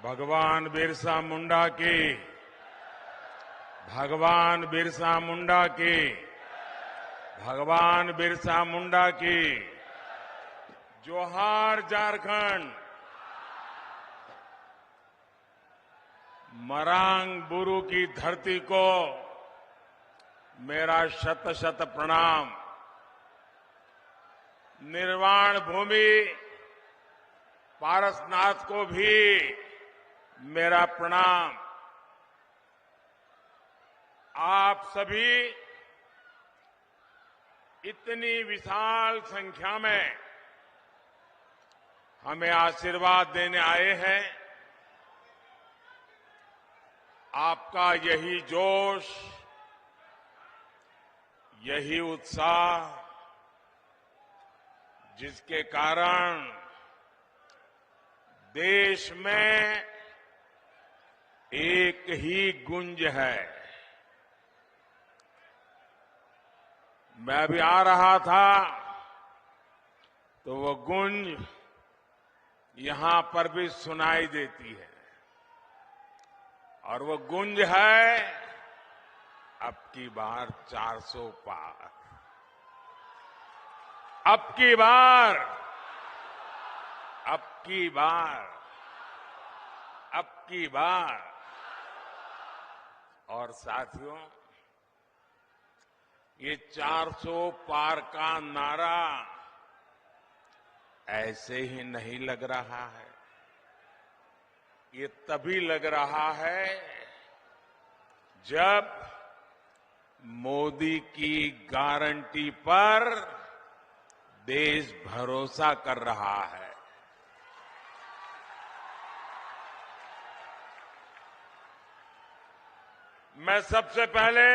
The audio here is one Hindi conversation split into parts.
भगवान बिरसा मुंडा की, भगवान बिरसा मुंडा की, भगवान बिरसा मुंडा की। जोहार झारखंड। मरांग बुरु की धरती को मेरा शत शत प्रणाम। निर्वाण भूमि पारसनाथ को भी मेरा प्रणाम। आप सभी इतनी विशाल संख्या में हमें आशीर्वाद देने आए हैं। आपका यही जोश, यही उत्साह, जिसके कारण देश में एक ही गूंज है। मैं अभी आ रहा था तो वो गूंज यहां पर भी सुनाई देती है, और वो गूंज है अब की बार 400 पार। अब की बार, अब की बार, अब की बार। और साथियों, ये 400 पार का नारा ऐसे ही नहीं लग रहा है। ये तभी लग रहा है जब मोदी की गारंटी पर देश भरोसा कर रहा है। मैं सबसे पहले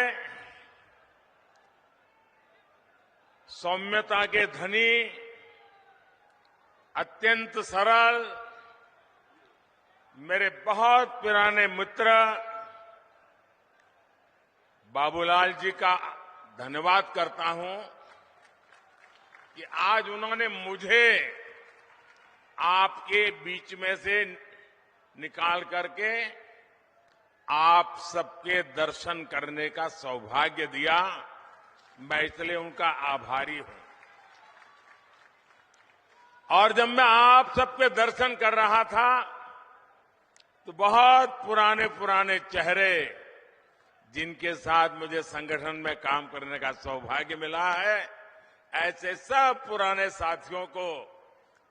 सौम्यता के धनी, अत्यंत सरल, मेरे बहुत पुराने मित्र बाबूलाल जी का धन्यवाद करता हूं कि आज उन्होंने मुझे आपके बीच में से निकाल करके आप सबके दर्शन करने का सौभाग्य दिया। मैं इसलिए उनका आभारी हूं। और जब मैं आप सबके दर्शन कर रहा था तो बहुत पुराने पुराने चेहरे, जिनके साथ मुझे संगठन में काम करने का सौभाग्य मिला है, ऐसे सब पुराने साथियों को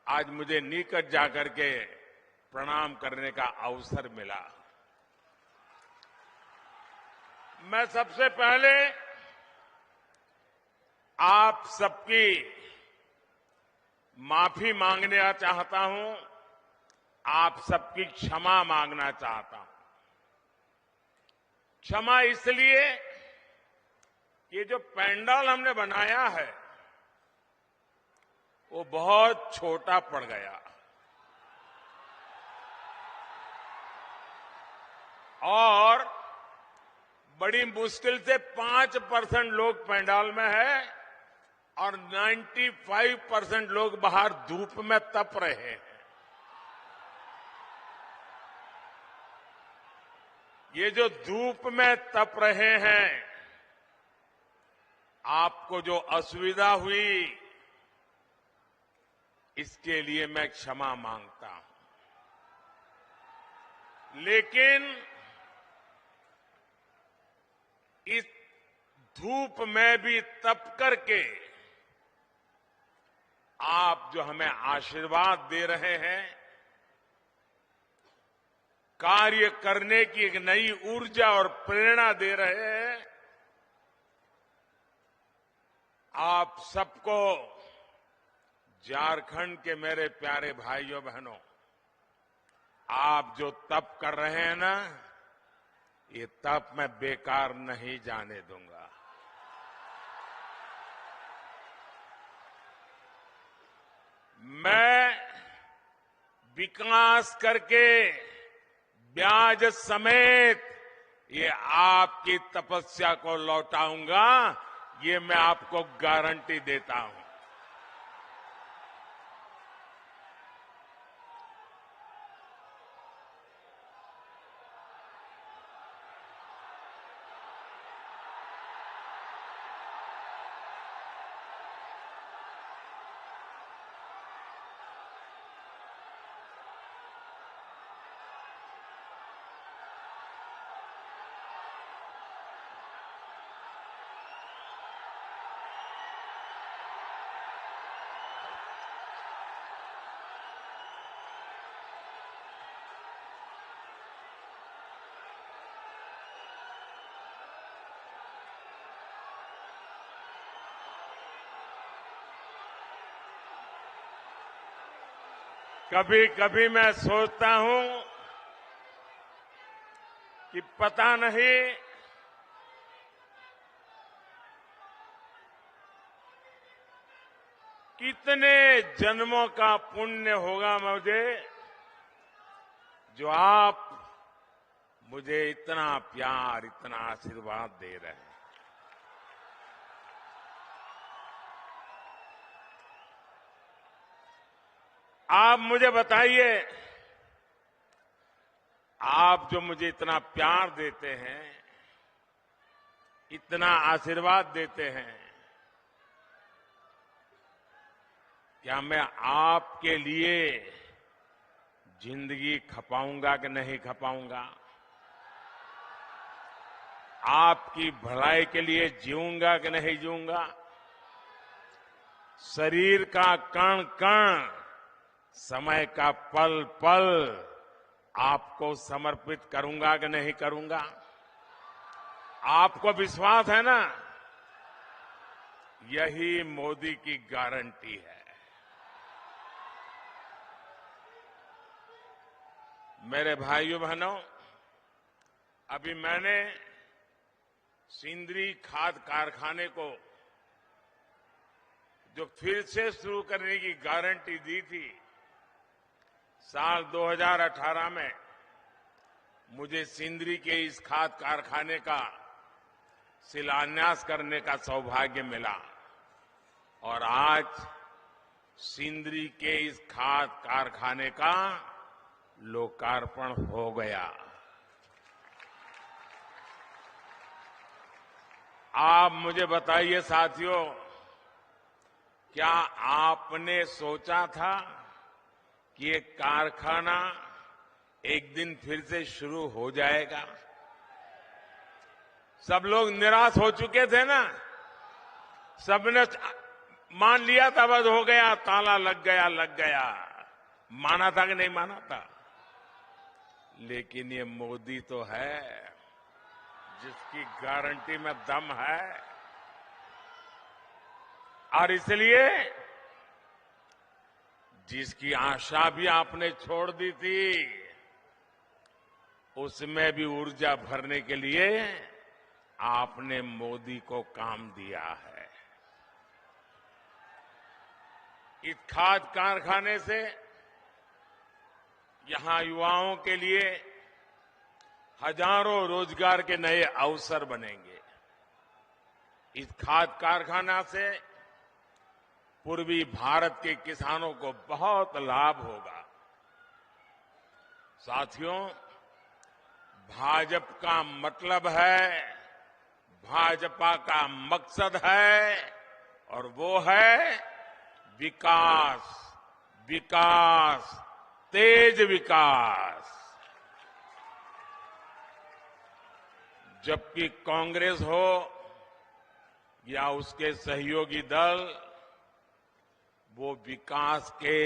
आज मुझे निकट जाकर के प्रणाम करने का अवसर मिला। मैं सबसे पहले आप सबकी माफी मांगना चाहता हूं, आप सबकी क्षमा मांगना चाहता हूं। क्षमा इसलिए कि जो पंडाल हमने बनाया है वो बहुत छोटा पड़ गया, और बड़ी मुश्किल से 5% लोग पंडाल में है और 95% लोग बाहर धूप में तप रहे हैं। ये जो धूप में तप रहे हैं, आपको जो असुविधा हुई, इसके लिए मैं क्षमा मांगता हूं। लेकिन इस धूप में भी तप करके आप जो हमें आशीर्वाद दे रहे हैं, कार्य करने की एक नई ऊर्जा और प्रेरणा दे रहे हैं, आप सबको, झारखंड के मेरे प्यारे भाइयों बहनों, आप जो तप कर रहे हैं ना, ये तप मैं बेकार नहीं जाने दूंगा। मैं विकास करके ब्याज समेत ये आपकी तपस्या को लौटाऊंगा, ये मैं आपको गारंटी देता हूं। कभी कभी मैं सोचता हूं कि पता नहीं कितने जन्मों का पुण्य होगा मुझे, जो आप मुझे इतना प्यार, इतना आशीर्वाद दे रहे हैं। आप मुझे बताइए, आप जो मुझे इतना प्यार देते हैं, इतना आशीर्वाद देते हैं, क्या मैं आपके लिए जिंदगी खपाऊंगा कि नहीं खपाऊंगा? आपकी भलाई के लिए जीऊंगा कि नहीं जीऊंगा? शरीर का कण कण, समय का पल पल आपको समर्पित करूंगा कि नहीं करूंगा? आपको विश्वास है ना? यही मोदी की गारंटी है। मेरे भाइयों बहनों, अभी मैंने सिंदरी खाद कारखाने को जो फिर से शुरू करने की गारंटी दी थी, साल 2018 में मुझे सिंदरी के इस खाद कारखाने का शिलान्यास करने का सौभाग्य मिला और आज सिंदरी के इस खाद कारखाने का लोकार्पण हो गया। आप मुझे बताइए साथियों, क्या आपने सोचा था कि ये कारखाना एक दिन फिर से शुरू हो जाएगा? सब लोग निराश हो चुके थे ना, सबने मान लिया था बस हो गया, ताला लग गया। माना था कि नहीं माना था? लेकिन ये मोदी तो है जिसकी गारंटी में दम है, और इसलिए जिसकी आशा भी आपने छोड़ दी थी, उसमें भी ऊर्जा भरने के लिए आपने मोदी को काम दिया है। इस खाद कारखाने से यहां युवाओं के लिए हजारों रोजगार के नए अवसर बनेंगे। इस खाद कारखाना से पूर्वी भारत के किसानों को बहुत लाभ होगा। साथियों, भाजपा का मतलब है, भाजपा का मकसद है, और वो है विकास, विकास, तेज विकास। जबकि कांग्रेस हो या उसके सहयोगी दल, वो विकास के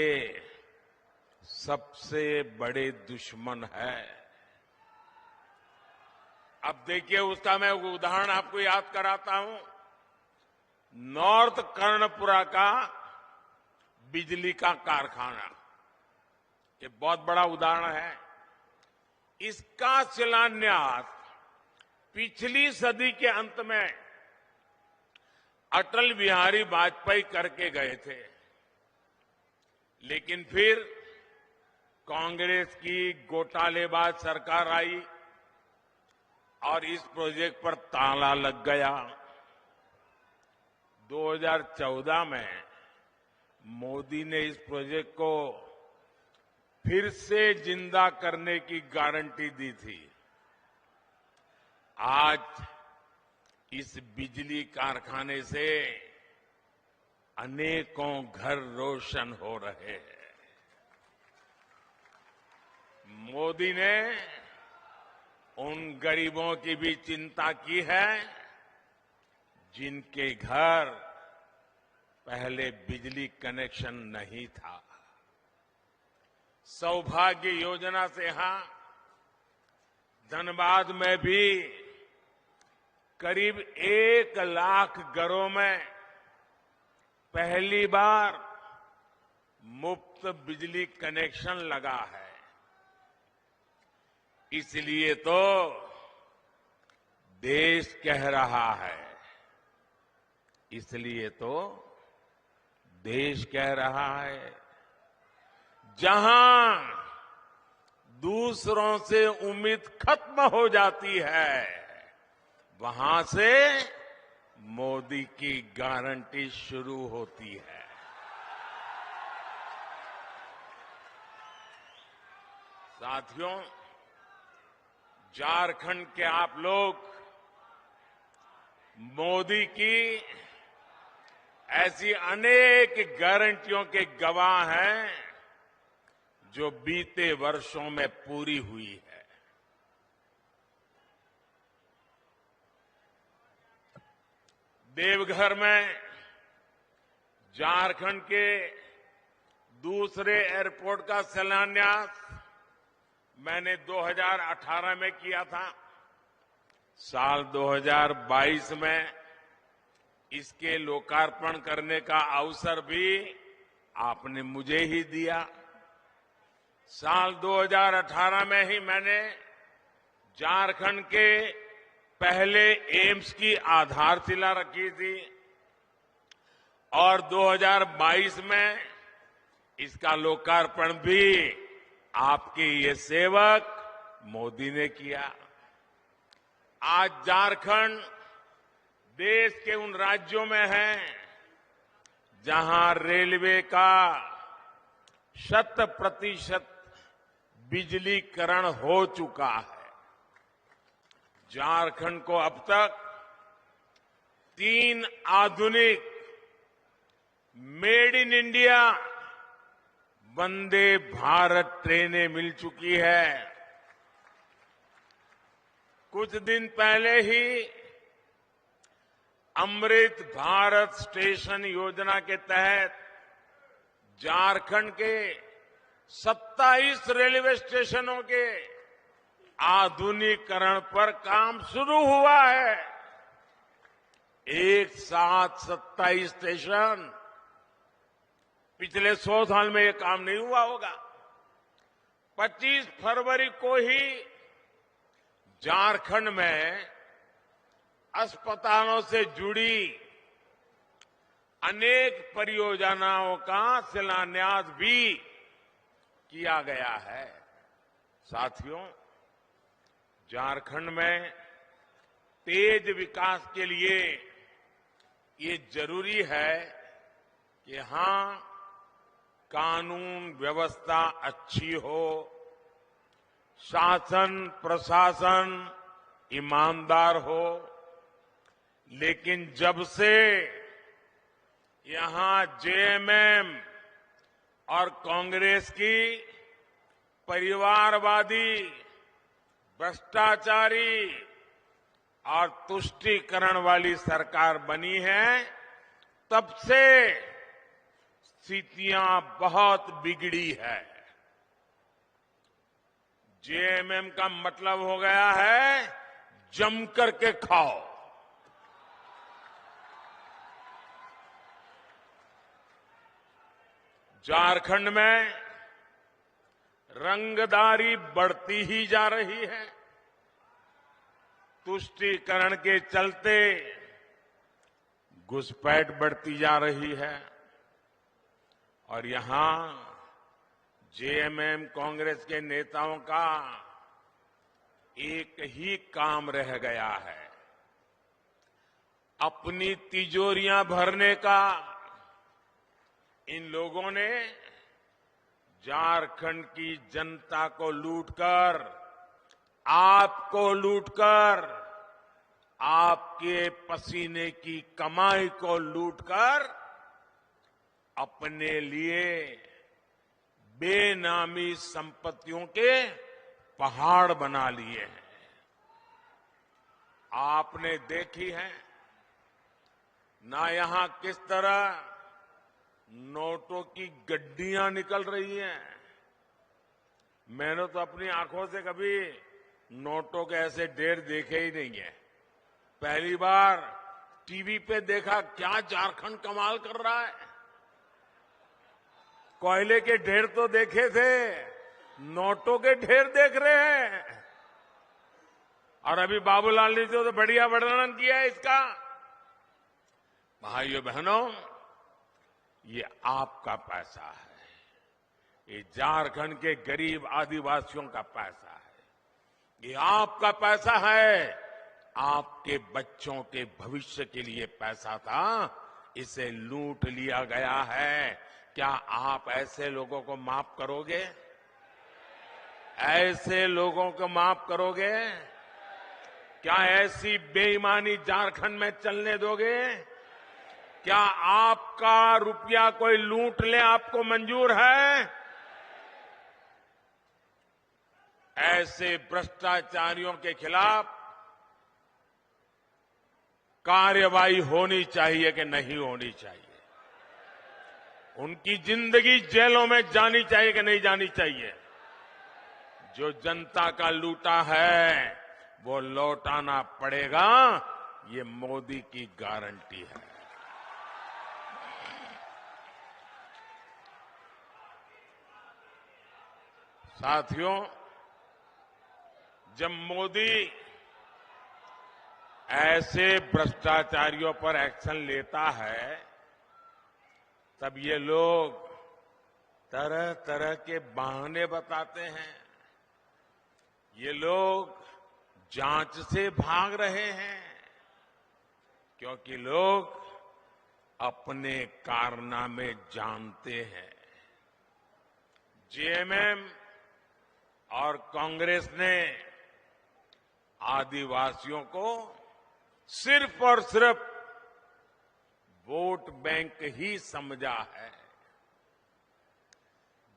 सबसे बड़े दुश्मन है। अब देखिए, उसका मैं उदाहरण आपको याद कराता हूं। नॉर्थ कर्णपुरा का बिजली का कारखाना, ये बहुत बड़ा उदाहरण है। इसका शिलान्यास पिछली सदी के अंत में अटल बिहारी वाजपेयी करके गए थे, लेकिन फिर कांग्रेस की घोटालेबाज सरकार आई और इस प्रोजेक्ट पर ताला लग गया। 2014 में मोदी ने इस प्रोजेक्ट को फिर से जिंदा करने की गारंटी दी थी। आज इस बिजली कारखाने से अनेकों घर रोशन हो रहे हैं। मोदी ने उन गरीबों की भी चिंता की है जिनके घर पहले बिजली कनेक्शन नहीं था। सौभाग्य योजना से यहां धनबाद में भी करीब 1 लाख घरों में पहली बार मुफ्त बिजली कनेक्शन लगा है। इसलिए तो देश कह रहा है, इसलिए तो देश कह रहा है, जहां दूसरों से उम्मीद खत्म हो जाती है, वहां से मोदी की गारंटी शुरू होती है। साथियों, झारखंड के आप लोग मोदी की ऐसी अनेक गारंटियों के गवाह हैं जो बीते वर्षों में पूरी हुई है। देवघर में झारखंड के दूसरे एयरपोर्ट का शिलान्यास मैंने 2018 में किया था। साल 2022 में इसके लोकार्पण करने का अवसर भी आपने मुझे ही दिया। साल 2018 में ही मैंने झारखंड के पहले एम्स की आधारशिला रखी थी और 2022 में इसका लोकार्पण भी आपके ये सेवक मोदी ने किया। आज झारखंड देश के उन राज्यों में है जहां रेलवे का 100% बिजलीकरण हो चुका है। झारखंड को अब तक 3 आधुनिक made in India Vande Bharat ट्रेनें मिल चुकी है। कुछ दिन पहले ही अमृत भारत स्टेशन योजना के तहत झारखंड के 27 रेलवे स्टेशनों के आधुनिकीकरण पर काम शुरू हुआ है। एक साथ 27 स्टेशन। पिछले 100 साल में ये काम नहीं हुआ होगा। 25 फरवरी को ही झारखंड में अस्पतालों से जुड़ी अनेक परियोजनाओं का शिलान्यास भी किया गया है। साथियों, झारखंड में तेज विकास के लिए ये जरूरी है कि यहां कानून व्यवस्था अच्छी हो, शासन प्रशासन ईमानदार हो। लेकिन जब से यहां जेएमएम और कांग्रेस की परिवारवादी, भ्रष्टाचारी और तुष्टीकरण वाली सरकार बनी है, तब से स्थितियां बहुत बिगड़ी है। जेएमएम का मतलब हो गया है जम करके खाओ। झारखंड में रंगदारी बढ़ती ही जा रही है। तुष्टीकरण के चलते घुसपैठ बढ़ती जा रही है और यहां जेएमएम कांग्रेस के नेताओं का एक ही काम रह गया है, अपनी तिजोरियां भरने का। इन लोगों ने झारखंड की जनता को लूटकर, आपको लूटकर, आपके पसीने की कमाई को लूटकर अपने लिए बेनामी संपत्तियों के पहाड़ बना लिए हैं। आपने देखी है ना यहां किस तरह नोटों की गड्डियां निकल रही हैं। मैंने तो अपनी आंखों से कभी नोटों के ऐसे ढेर देखे ही नहीं है। पहली बार टीवी पे देखा। क्या झारखंड कमाल कर रहा है। कोयले के ढेर तो देखे थे, नोटों के ढेर देख रहे हैं। और अभी बाबूलाल ने तो बढ़िया वर्णन किया है इसका। भाइयों बहनों, ये आपका पैसा है, ये झारखंड के गरीब आदिवासियों का पैसा है, ये आपका पैसा है। आपके बच्चों के भविष्य के लिए पैसा था, इसे लूट लिया गया है। क्या आप ऐसे लोगों को माफ करोगे? ऐसे लोगों को माफ करोगे? क्या ऐसी बेईमानी झारखंड में चलने दोगे? क्या आपका रुपया कोई लूट ले आपको मंजूर है? ऐसे भ्रष्टाचारियों के खिलाफ कार्रवाई होनी चाहिए कि नहीं होनी चाहिए? उनकी जिंदगी जेलों में जानी चाहिए कि नहीं जानी चाहिए? जो जनता का लूटा है वो लौटाना पड़ेगा, ये मोदी की गारंटी है। साथियों, जब मोदी ऐसे भ्रष्टाचारियों पर एक्शन लेता है, तब ये लोग तरह तरह के बहाने बताते हैं। ये लोग जांच से भाग रहे हैं क्योंकि लोग अपने कारनामे जानते हैं। जेएमएम और कांग्रेस ने आदिवासियों को सिर्फ और सिर्फ वोट बैंक ही समझा है।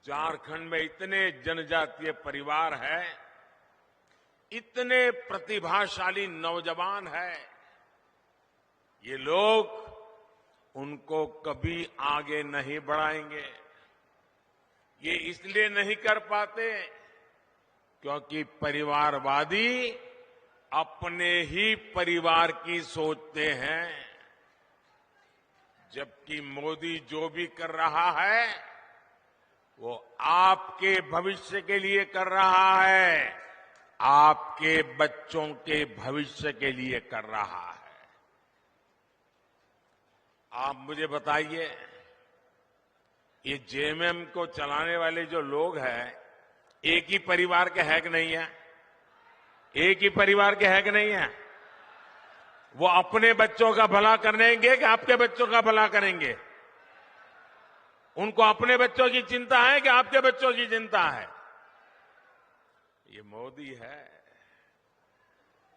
झारखंड में इतने जनजातीय परिवार हैं, इतने प्रतिभाशाली नौजवान हैं, ये लोग उनको कभी आगे नहीं बढ़ाएंगे। ये इसलिए नहीं कर पाते क्योंकि परिवारवादी अपने ही परिवार की सोचते हैं, जबकि मोदी जो भी कर रहा है वो आपके भविष्य के लिए कर रहा है, आपके बच्चों के भविष्य के लिए कर रहा है। आप मुझे बताइए, ये जेएमएम को चलाने वाले जो लोग हैं, एक ही परिवार के है कि नहीं है? एक ही परिवार के है कि नहीं है? वो अपने बच्चों का भला करेंगे कि आपके बच्चों का भला करेंगे? उनको अपने बच्चों की चिंता है कि आपके बच्चों की चिंता है? ये मोदी है।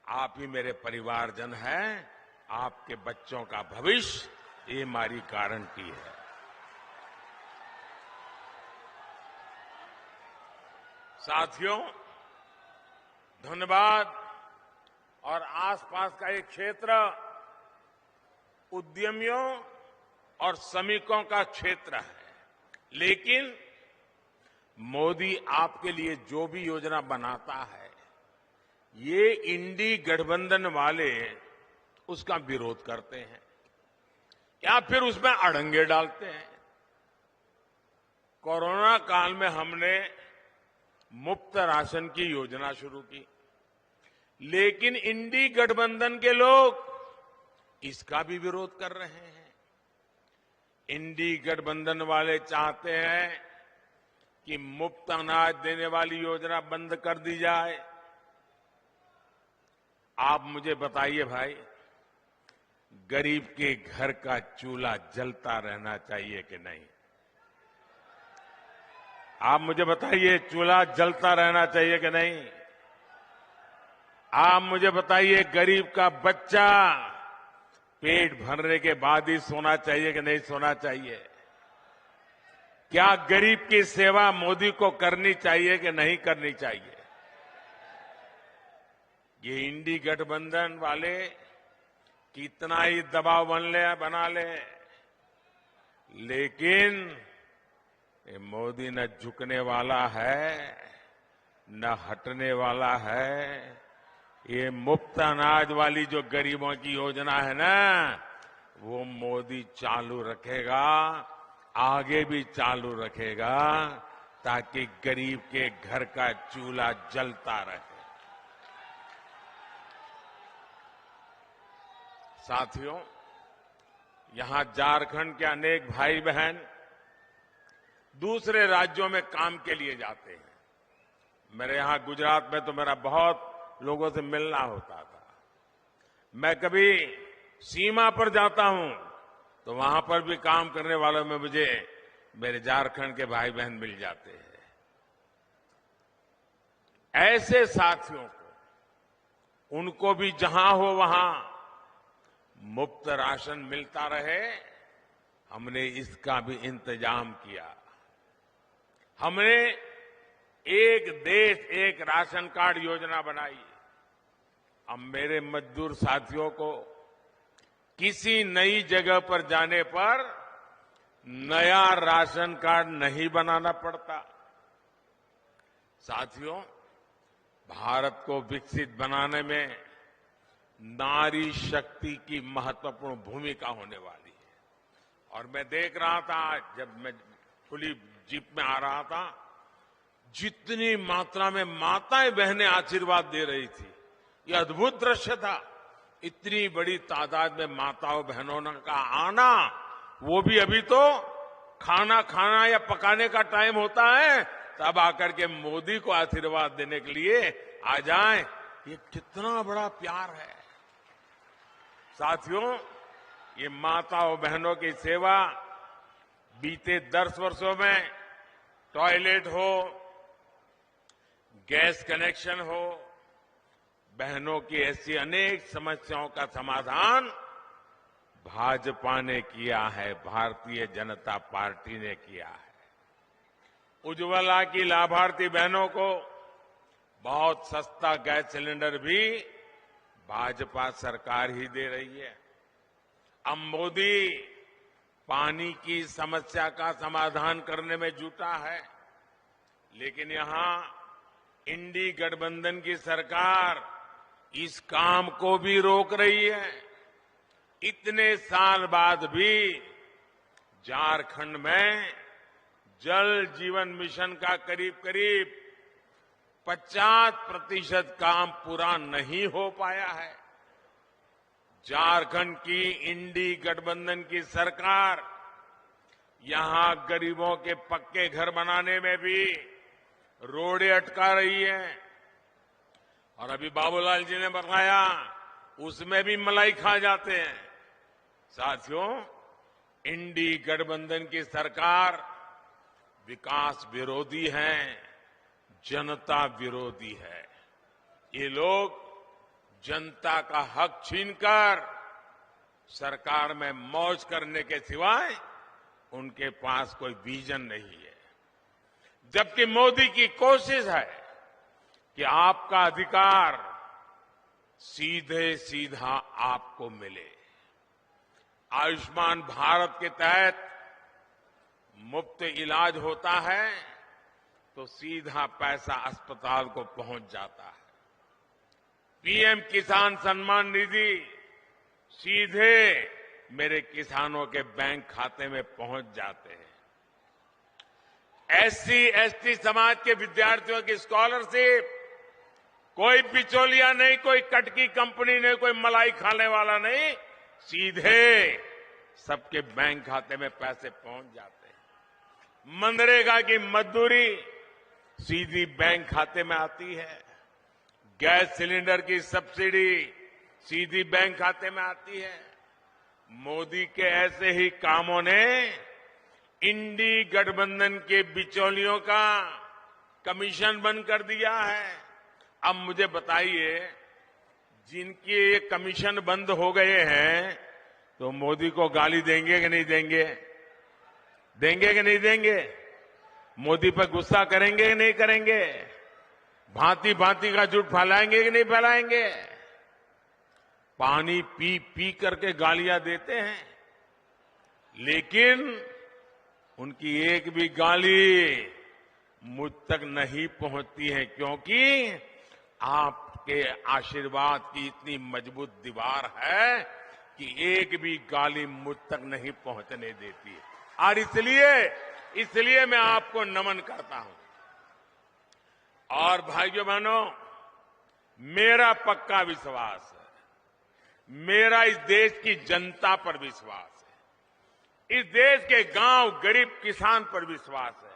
आप ही मेरे परिवारजन हैं, आपके बच्चों का भविष्य ये हमारी गारंटी है। साथियों, धनबाद और आसपास का एक क्षेत्र उद्यमियों और श्रमिकों का क्षेत्र है, लेकिन मोदी आपके लिए जो भी योजना बनाता है, ये इंडी गठबंधन वाले उसका विरोध करते हैं या फिर उसमें अड़ंगे डालते हैं। कोरोना काल में हमने मुफ्त राशन की योजना शुरू की, लेकिन इंडी गठबंधन के लोग इसका भी विरोध कर रहे हैं। इंडी गठबंधन वाले चाहते हैं कि मुफ्त अनाज देने वाली योजना बंद कर दी जाए। आप मुझे बताइए भाई, गरीब के घर का चूल्हा जलता रहना चाहिए कि नहीं? आप मुझे बताइए, चूल्हा जलता रहना चाहिए कि नहीं? आप मुझे बताइए, गरीब का बच्चा पेट भरने के बाद ही सोना चाहिए कि नहीं सोना चाहिए? क्या गरीब की सेवा मोदी को करनी चाहिए कि नहीं करनी चाहिए? ये इंडी गठबंधन वाले कितना ही दबाव बना ले, लेकिन ये मोदी न झुकने वाला है न हटने वाला है। ये मुफ्त अनाज वाली जो गरीबों की योजना है ना, वो मोदी चालू रखेगा। आगे भी चालू रखेगा ताकि गरीब के घर का चूल्हा जलता रहे। साथियों, यहां झारखंड के अनेक भाई बहन दूसरे राज्यों में काम के लिए जाते हैं। मेरे यहां गुजरात में तो मेरा बहुत लोगों से मिलना होता था। मैं कभी सीमा पर जाता हूं तो वहां पर भी काम करने वालों में मुझे मेरे झारखंड के भाई बहन मिल जाते हैं। ऐसे साथियों को, उनको भी जहां हो वहां मुफ्त राशन मिलता रहे, हमने इसका भी इंतजाम किया। हमने एक देश एक राशन कार्ड योजना बनाई। अब मेरे मजदूर साथियों को किसी नई जगह पर जाने पर नया राशन कार्ड नहीं बनाना पड़ता। साथियों, भारत को विकसित बनाने में नारी शक्ति की महत्वपूर्ण भूमिका होने वाली है। और मैं देख रहा था, जब मैं खुली जीप में आ रहा था, जितनी मात्रा में माताएं बहनें आशीर्वाद दे रही थी, यह अद्भुत दृश्य था। इतनी बड़ी तादाद में माताओं बहनों का आना, वो भी अभी तो खाना खाना या पकाने का टाइम होता है, तब आकर के मोदी को आशीर्वाद देने के लिए आ जाएं। ये कितना बड़ा प्यार है। साथियों, ये माताओं बहनों की सेवा बीते 10 वर्षों में टॉयलेट हो, गैस कनेक्शन हो, बहनों की ऐसी अनेक समस्याओं का समाधान भाजपा ने किया है, भारतीय जनता पार्टी ने किया है। उज्ज्वला की लाभार्थी बहनों को बहुत सस्ता गैस सिलेंडर भी भाजपा सरकार ही दे रही है। अब मोदी पानी की समस्या का समाधान करने में जुटा है, लेकिन यहां इंडी गठबंधन की सरकार इस काम को भी रोक रही है। इतने साल बाद भी झारखंड में जल जीवन मिशन का करीब करीब 50% काम पूरा नहीं हो पाया है। झारखंड की इंडी गठबंधन की सरकार यहां गरीबों के पक्के घर बनाने में भी रोड़े अटका रही है। और अभी बाबूलाल जी ने बताया, उसमें भी मलाई खा जाते हैं। साथियों, इंडी गठबंधन की सरकार विकास विरोधी है, जनता विरोधी है। ये लोग जनता का हक छीनकर सरकार में मौज करने के सिवाय उनके पास कोई विजन नहीं है। जबकि मोदी की कोशिश है कि आपका अधिकार सीधे सीधा आपको मिले। आयुष्मान भारत के तहत मुफ्त इलाज होता है तो सीधा पैसा अस्पताल को पहुंच जाता है। पीएम किसान सम्मान निधि सीधे मेरे किसानों के बैंक खाते में पहुंच जाते हैं। एससी एसटी समाज के विद्यार्थियों की स्कॉलरशिप, कोई बिचौलिया नहीं, कोई कटकी कंपनी नहीं, कोई मलाई खाने वाला नहीं, सीधे सबके बैंक खाते में पैसे पहुंच जाते हैं। मनरेगा की मजदूरी सीधी बैंक खाते में आती है। गैस सिलेंडर की सब्सिडी सीधी बैंक खाते में आती है। मोदी के ऐसे ही कामों ने इंडी गठबंधन के बिचौलियों का कमीशन बंद कर दिया है। अब मुझे बताइए, जिनके ये कमीशन बंद हो गए हैं तो मोदी को गाली देंगे कि नहीं देंगे? देंगे कि नहीं देंगे? मोदी पर गुस्सा करेंगे कि नहीं करेंगे? भांति भांति का झूठ फैलाएंगे कि नहीं फैलाएंगे? पानी पी पी करके गालियां देते हैं, लेकिन उनकी एक भी गाली मुझ तक नहीं पहुंचती है, क्योंकि आपके आशीर्वाद की इतनी मजबूत दीवार है कि एक भी गाली मुझ तक नहीं पहुंचने देती है। और इसलिए मैं आपको नमन करता हूं। और भाइयों बहनों, मेरा पक्का विश्वास है, मेरा इस देश की जनता पर विश्वास है, इस देश के गांव गरीब किसान पर विश्वास है,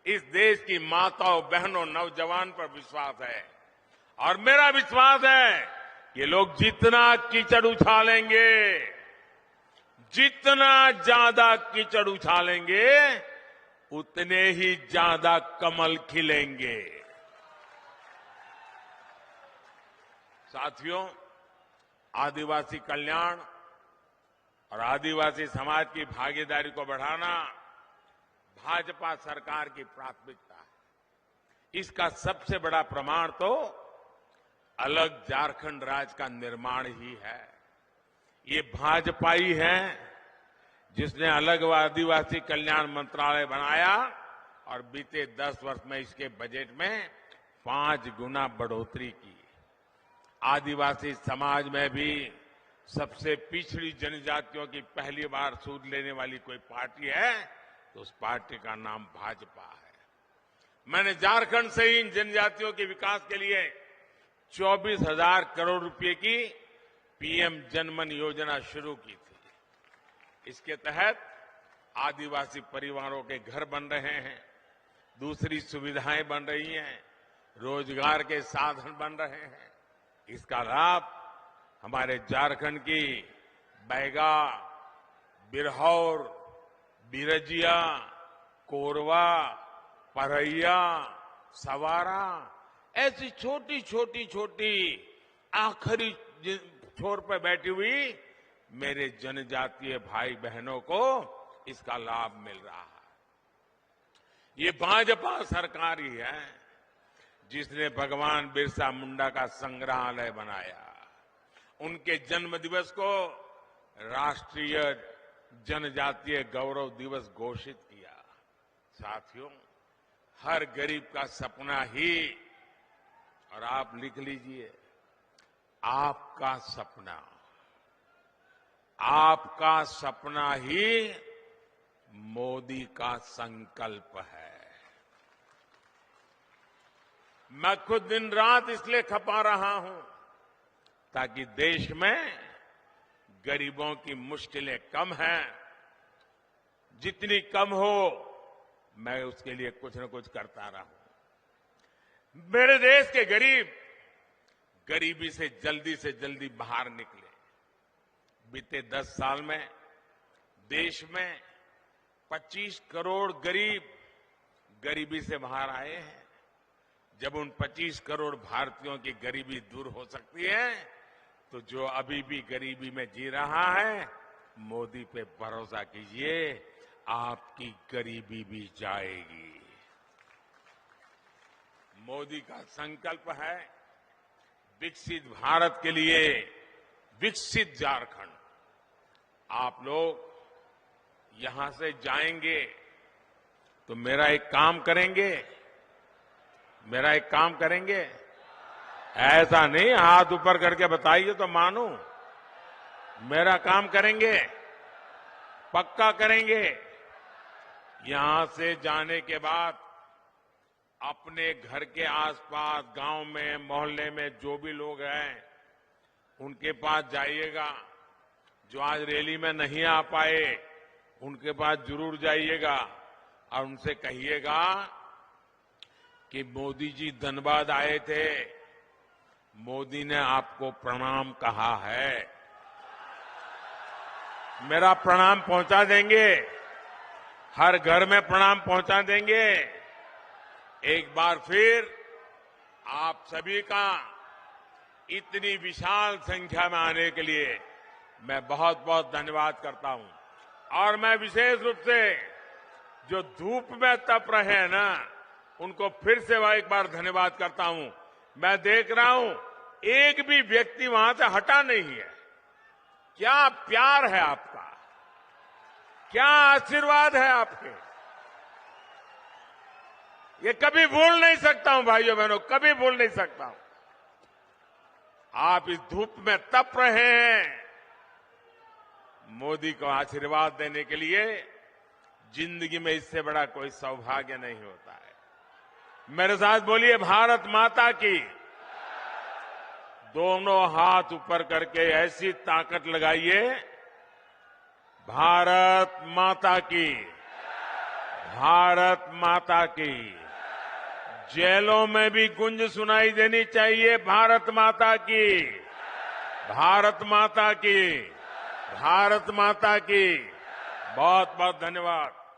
इस देश की माताओं बहनों नौजवान पर विश्वास है। और मेरा विश्वास है कि लोग जितना कीचड़ उछालेंगे, जितना ज्यादा कीचड़ उछालेंगे, उतने ही ज्यादा कमल खिलेंगे। साथियों, आदिवासी कल्याण और आदिवासी समाज की भागीदारी को बढ़ाना भाजपा सरकार की प्राथमिकता है। इसका सबसे बड़ा प्रमाण तो अलग झारखंड राज्य का निर्माण ही है। ये भाजपा ही है जिसने अलग आदिवासी कल्याण मंत्रालय बनाया और बीते 10 वर्ष में इसके बजट में 5 गुना बढ़ोतरी की। आदिवासी समाज में भी सबसे पिछड़ी जनजातियों की पहली बार सूद लेने वाली कोई पार्टी है तो उस पार्टी का नाम भाजपा है। मैंने झारखंड से ही इन जनजातियों के विकास के लिए 24,000 करोड़ रुपए की पीएम जनमन योजना शुरू की थी। इसके तहत आदिवासी परिवारों के घर बन रहे हैं, दूसरी सुविधाएं बन रही हैं, रोजगार के साधन बन रहे हैं। इसका लाभ हमारे झारखंड की बैगा, बिरहौर, बिरजिया, कोरवा, परैया, सवारा ऐसी छोटी आखिरी छोर पर बैठी हुई मेरे जनजातीय भाई बहनों को इसका लाभ मिल रहा है। ये भाजपा सरकार ही है जिसने भगवान बिरसा मुंडा का संग्रहालय बनाया, उनके जन्म दिवस को राष्ट्रीय जनजातीय गौरव दिवस घोषित किया। साथियों, हर गरीब का सपना ही, और आप लिख लीजिए, आपका सपना ही मोदी का संकल्प है। मैं खुद दिन रात इसलिए खपा रहा हूं ताकि देश में गरीबों की मुश्किलें कम हैं, जितनी कम हो मैं उसके लिए कुछ न कुछ करता रहूं। मेरे देश के गरीब गरीबी से जल्दी बाहर निकले। बीते 10 साल में देश में 25 करोड़ गरीब गरीबी से बाहर आए हैं। जब उन 25 करोड़ भारतीयों की गरीबी दूर हो सकती है तो जो अभी भी गरीबी में जी रहा है, मोदी पे भरोसा कीजिए, आपकी गरीबी भी जाएगी। मोदी का संकल्प है विकसित भारत के लिए विकसित झारखंड। आप लोग यहां से जाएंगे तो मेरा एक काम करेंगे, ऐसा नहीं हाथ ऊपर करके बताइए तो मानूं। मेरा काम करेंगे, पक्का करेंगे। यहां से जाने के बाद अपने घर के आसपास, गांव में, मोहल्ले में जो भी लोग हैं उनके पास जाइएगा। जो आज रैली में नहीं आ पाए उनके पास जरूर जाइएगा और उनसे कहिएगा कि मोदी जी धनबाद आए थे, मोदी ने आपको प्रणाम कहा है। मेरा प्रणाम पहुंचा देंगे, हर घर में प्रणाम पहुंचा देंगे। एक बार फिर आप सभी का इतनी विशाल संख्या में आने के लिए मैं बहुत बहुत धन्यवाद करता हूं। और मैं विशेष रूप से जो धूप में तप रहे हैं ना, उनको फिर से एक बार धन्यवाद करता हूं। मैं देख रहा हूं एक भी व्यक्ति वहां से हटा नहीं है। क्या प्यार है आपका, क्या आशीर्वाद है आपके, ये कभी भूल नहीं सकता हूं भाइयों बहनों, कभी भूल नहीं सकता हूं। आप इस धूप में तप रहे हैं। मोदी को आशीर्वाद देने के लिए जिंदगी में इससे बड़ा कोई सौभाग्य नहीं होता है। मेरे साथ बोलिए भारत माता की। दोनों हाथ ऊपर करके ऐसी ताकत लगाइए, भारत माता की, भारत माता की। जेलों में भी गूंज सुनाई देनी चाहिए, भारत माता की, भारत माता की, भारत माता की। बहुत बहुत धन्यवाद।